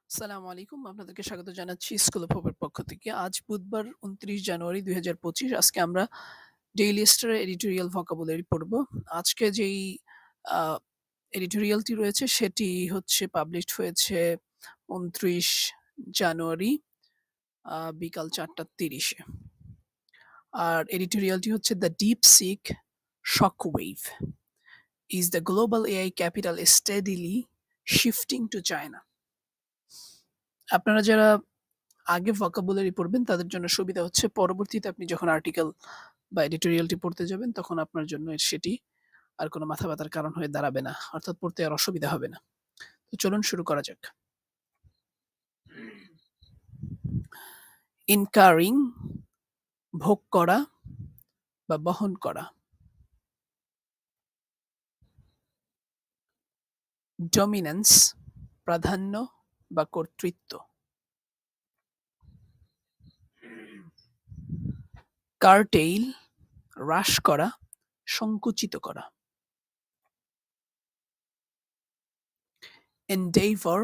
সালামু আলাইকুম। আপনাদেরকে স্বাগত জানাচ্ছি স্কুল অফ হোপের পক্ষ থেকে। আজ বুধবার ২৯ জানুয়ারি ২০২৫। আজকে আমরা ডেইলি স্টারের এডিটোরিয়াল ভোকাবুলারি পড়ব। আজকে যেই আ এডিটোরিয়ালটি রয়েছে সেটি হচ্ছে পাবলিশড হয়েছে ২৯ জানুয়ারি বিকাল ৪:৩০ এ। আর এডিটোরিয়ালটি হচ্ছে "the DeepSeek Shockwave. Is the global AI capital steadily shifting to China?" আপনারা যারা আগে ভোকাবুলারি পড়বেন তাদের জন্য সুবিধা হচ্ছে পরবর্তীতে আপনি যখন আর্টিকেল বা এডিটোরিয়ালটি পড়তে যাবেন তখন আপনার জন্য সেটি আর কোনো মাথা ব্যথার কারণ হয়ে দাঁড়াবে না। অর্থাৎ পড়তে আর অসুবিধা হবে না। তো চলুন শুরু করা যাক। ইনকারিং ভোগ করা বা বহন করা। ডমিন্যান্স প্রাধান্য বা কর্তৃত্ব। কারটেইল হ্রাস করা, সংকুচিত করা। এন্ডেভর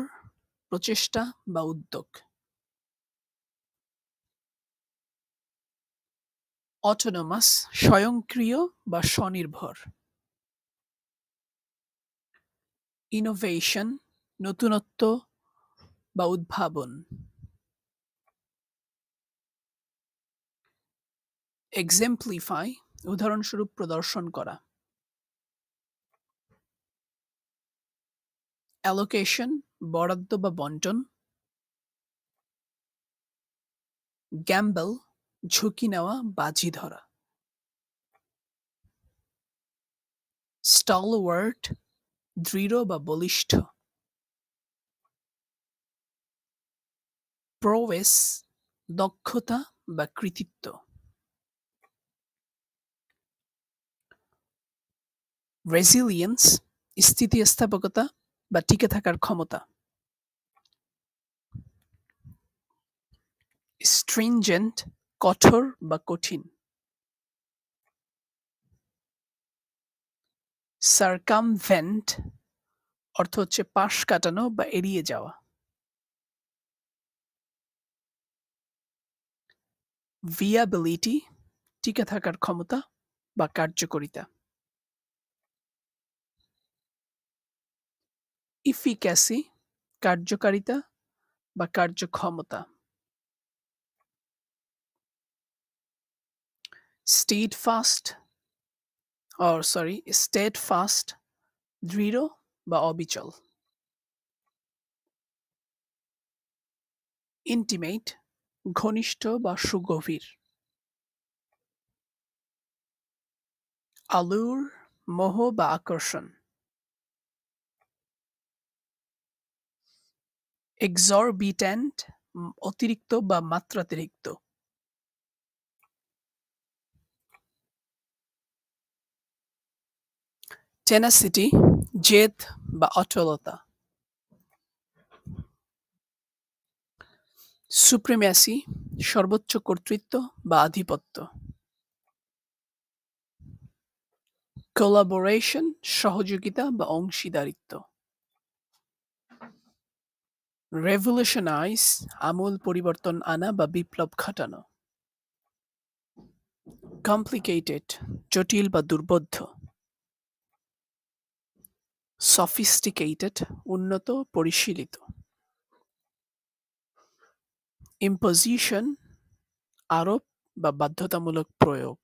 প্রচেষ্টা বা উদ্যোগ। অটোনোমাস স্বয়ংক্রিয় বা স্বনির্ভর। ইনোভেশন নতুনত্ব বা উদ্ভাবন। এক্সেম্পলিফাই উদাহরণস্বরূপ প্রদর্শন করা। অ্যালোকেশন বরাদ্দ বা বন্টন। গ্যাম্বল ঝুঁকি নেওয়া, বাজি ধরা। স্টলওয়ার্ট দৃঢ় বা বলিষ্ঠ। প্রোয়েস দক্ষতা বা কৃতিত্ব। রেজিলিয়েন্স স্থিতিস্থাপকতা বা টিকে থাকার ক্ষমতা। স্ট্রিনজেন্ট কঠোর বা কঠিন। সার্কামভেন্ট অর্থ হচ্ছে পাশ কাটানো বা এড়িয়ে যাওয়া। ভিয়াবিলিটি টিকে থাকার ক্ষমতা বা কার্যকারিতা। ইফিক্যাসি কার্যকারিতা বা কার্যক্ষমতা। স্টেডফাস্ট দৃঢ় বা অবিচল। ইন্টিমেট ঘনিষ্ঠ বা সুগভীর। আলুর মোহ বা আকর্ষণ। এক্সরবিট্যান্ট অতিরিক্ত বা মাত্রাতিরিক্ত। টেনাসিটি জেদ বা অটলতা। সুপ্রিম্যাসি সর্বোচ্চ কর্তৃত্ব বা আধিপত্য। কোলাবোরেশন সহযোগিতা বা অংশীদারিত্ব। রেভলিউশনাইজ আমূল পরিবর্তন আনা বা বিপ্লব ঘটানো। কমপ্লিকেটেড জটিল বা দুর্বোধ্য। সফিস্টিকেটেড উন্নত পরিশীলিত। ইম্পোজিশন আরোপ বা বাধ্যতামূলক প্রয়োগ।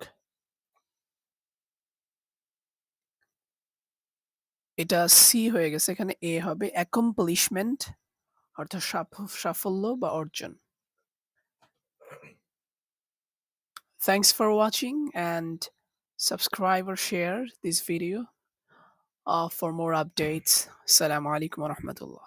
এটা সি হয়ে গেছে, এখানে এ হবে। অ্যাকমপ্লিশমেন্ট অর্থাৎ সাফল্য বা অর্জন। Thanks for watching and subscribe or share this video for more updates. Assalamu alaikum wa rahmatullah.